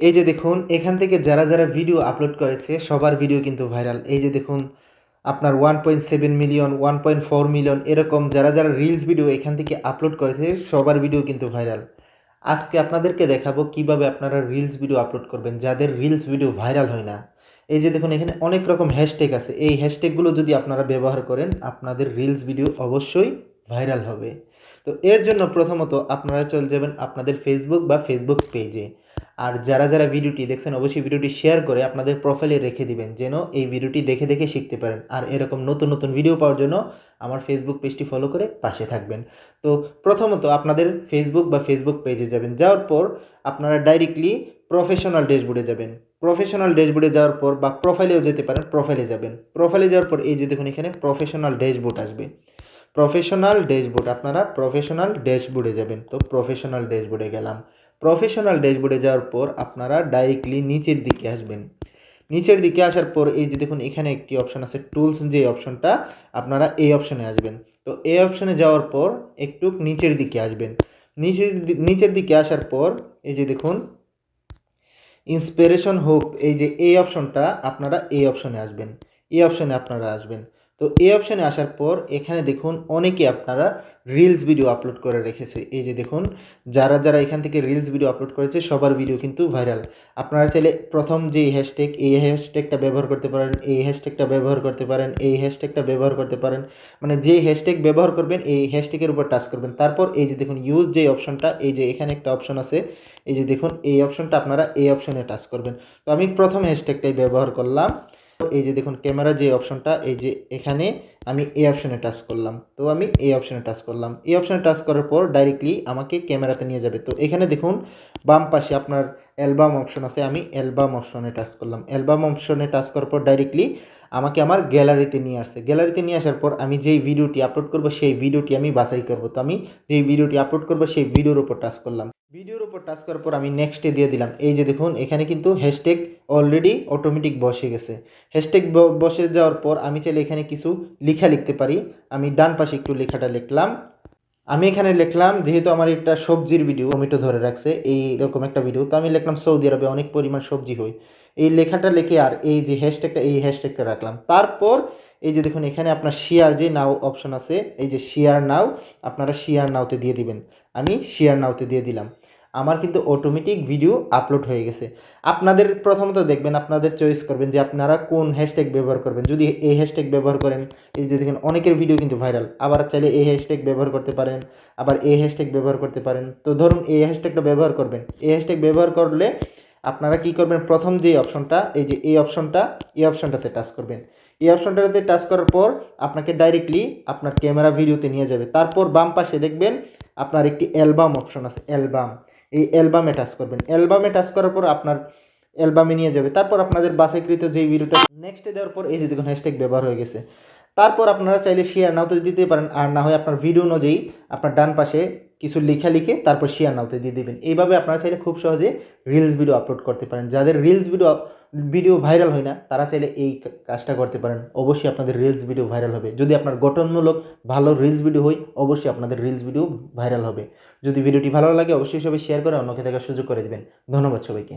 এই যে দেখুন এখান থেকে যারা যারা ভিডিও আপলোড করেছে সবার ভিডিও কিন্তু ভাইরাল। এই যে দেখুন আপনার 1.7 মিলিয়ন, 1.4 মিলিয়ন এরকম যারা যারা রিলস ভিডিও এখান থেকে আপলোড করেছে সবার ভিডিও কিন্তু ভাইরাল। আজকে আপনাদেরকে দেখাবো কিভাবে আপনারা রিলস ভিডিও আপলোড করবেন যাদের রিলস ভিডিও ভাইরাল হয় না। এই যে দেখুন এখানে অনেক রকম হ্যাশট্যাগ আছে, এই হ্যাশট্যাগুলো যদি আপনারা ব্যবহার করেন আপনাদের রিলস ভিডিও অবশ্যই ভাইরাল হবে। তো এর জন্য প্রথমত আপনারা চলে যাবেন আপনাদের ফেসবুক বা ফেসবুক পেজে। আর যারা যারা ভিডিওটি দেখছেন অবশ্যই ভিডিওটি শেয়ার করে আপনাদের প্রোফাইলে রেখে দিবেন যেন এই ভিডিওটি দেখে দেখে শিখতে পারেন। আর এরকম নতুন নতুন ভিডিও পাওয়ার জন্য আমার ফেসবুক পেজটি ফলো করে পাশে থাকবেন। তো প্রথমত আপনাদের ফেসবুক বা ফেসবুক পেজে যাবেন, যাওয়ার পর আপনারা ডাইরেক্টলি প্রফেশনাল ড্যাশবোর্ডে যাবেন। প্রফেশনাল ড্যাশবোর্ডে যাওয়ার পর বা প্রোফাইলেও যেতে পারেন, প্রোফাইলে যাবেন। প্রোফাইলে যাওয়ার পর এই যে দেখুন এখানে প্রফেশনাল ড্যাশবোর্ড আসবে। প্রফেশনাল ড্যাশবোর্ড, আপনারা প্রফেশনাল ড্যাশবোর্ডে যাবেন। তো প্রফেশনাল ড্যাশবোর্ডে গেলাম। প্রফেশনাল ড্যাশবোর্ডে যাওয়ার পর আপনারা ডাইরেক্টলি নিচের দিকে আসবেন। নিচের দিকে আসার পর এই যে দেখুন এখানে একটি অপশন আছে টুলস, যে অপশনটা আপনারা এই অপশনে আসবেন। তো এই অপশনে যাওয়ার পর একটু নিচের দিকে আসবেন। নিচের দিকে আসার পর এই যে দেখুন ইন্সপিরেশন হোপ, এই যে এই অপশনটা আপনারা এই অপশনে আসবেন। এই অপশনে আপনারা আসবেন। তো এই অপশনে আসার পর এখানে দেখুন অনেকে আপনারা রিলস ভিডিও আপলোড করে রেখেছে। এই যে দেখুন যারা যারা এখান থেকে রিলস ভিডিও আপলোড করেছে সবার ভিডিও কিন্তু ভাইরাল। আপনারা চাইলে প্রথম যে হ্যাশট্যাগ এই হ্যাশট্যাগটা ব্যবহার করতে পারেন, এই হ্যাশট্যাগটা ব্যবহার করতে পারেন, এই হ্যাশট্যাগটা ব্যবহার করতে পারেন। মানে যে হ্যাশট্যাগ ব্যবহার করবেন এই হ্যাশট্যাগের উপর টাচ করবেন। তারপর এই যে দেখুন ইউজ যে অপশনটা, এই যে এখানে একটা অপশন আছে, এই যে দেখুন এই অপশনটা আপনারা এই অপশনে টাচ করবেন। তো আমি প্রথম হ্যাশট্যাগটাই ব্যবহার করলাম। এই যে দেখুন ক্যামেরা যে অপশনটা, এই যে এখানে আমি এই অপশনে টাচ করলাম। তো আমি এই অপশনে টাচ করলাম। এই অপশনে টাচ করার পর ডাইরেক্টলি আমাকে ক্যামেরাতে নিয়ে যাবে। তো এখানে দেখুন বাম পাশে আপনার অ্যালবাম অপশন আছে, আমি অ্যালবাম অপশনে টাচ করলাম। অ্যালবাম অপশনে টাচ করার পর ডাইরেক্টলি আমাকে আমার গ্যালারিতে নিয়ে আসছে। গ্যালারিতে নিয়ে আসার পর আমি যেই ভিডিওটি আপলোড করব সেই ভিডিওটি আমি বাছাই করব। তো আমি যেই ভিডিওটি আপলোড করব সেই ভিডিওর উপর টাচ করলাম। ভিডিওর উপর টাচ করার পর আমি নেক্সটে দিয়ে দিলাম। এই যে দেখুন এখানে কিন্তু হ্যাশট্যাগ অলরেডি অটোমেটিক বসে গেছে। হ্যাশট্যাগ বসে যাওয়ার পর আমি চাইলে এখানে কিছু লেখা লিখতে পারি। আমি ডান পাশে একটু লেখাটা লিখলাম। আমি এখানে লিখলাম, যেহেতু আমার একটা সবজির ভিডিও টমেটো ধরে রাখছে এইরকম একটা ভিডিও, তো আমি লিখলাম সৌদি আরবে অনেক পরিমাণ সবজি হয়। এই লেখাটা লিখে আর এই যে হ্যাশট্যাগটা এই হ্যাশট্যাগটা রাখলাম। তারপর এই যে দেখুন এখানে আপনার শেয়ার যে নাও অপশন আছে, এই যে শেয়ার নাও, আপনারা শেয়ার নাওতে দিয়ে দিবেন। আমি শেয়ার নাওতে দিয়ে দিলাম। আমার কিন্তু অটোমেটিক ভিডিও আপলোড হয়ে গেছে। আপনাদের প্রথমত দেখবেন, আপনাদের চয়েস করবেন যে আপনারা কোন হ্যাশট্যাগ ব্যবহার করবেন। যদি এই হ্যাশট্যাগ ব্যবহার করেন, এই যে দেখেন অনেকের ভিডিও কিন্তু ভাইরাল। আবার চাইলে এই হ্যাশট্যাগ ব্যবহার করতে পারেন, আবার এই হ্যাশট্যাগ ব্যবহার করতে পারেন। তো ধরুন এই হ্যাশট্যাগটা ব্যবহার করবেন। এই হ্যাশট্যাগ ব্যবহার করলে আপনারা কি করবেন, প্রথম যে অপশনটা, এই যে এই অপশনটা, এই অপশনটাতে টাচ করবেন। এই অপশনটাতে টাচ করার পর আপনাকে ডাইরেক্টলি আপনার ক্যামেরা ভিডিওতে নিয়ে যাবে। তারপর বাম পাশে দেখবেন আপনার একটি অ্যালবাম অপশন আছে, অ্যালবাম। এই অ্যালবামে টাচ করবেন। অ্যালবামে টাচ করার পর আপনার অ্যালবামে নিয়ে যাবে। তারপর আপনাদের বাছাইকৃত যেই ভিডিওটা নেক্সটে দেওয়ার পর এই যে দেখুন হ্যাশট্যাগ ব্যবহার হয়ে গেছে। তারপর আপনারা চাইলে শেয়ার নাওতে দিতে পারেন, আর না হয় আপনার ভিডিও অনুযায়ী আপনার ডান পাশে কিছু লেখা লিখে তারপর শেয়ার নাওতে দিয়ে দেবেন। এইভাবে আপনারা চাইলে খুব সহজে রিলস ভিডিও আপলোড করতে পারেন। যাদের রিলস ভিডিও ভাইরাল হয় না তারা চাইলে এই কাজটা করতে পারেন। অবশ্যই আপনাদের রিলস ভিডিও ভাইরাল হবে। যদি আপনার গঠনমূলক ভালো রিলস ভিডিও হয় অবশ্যই আপনাদের রিলস ভিডিও ভাইরাল হবে। যদি ভিডিওটি ভালো লাগে অবশ্যই সবাই শেয়ার করে অন্যকে দেখার সুযোগ করে দেবেন। ধন্যবাদ সবাইকে।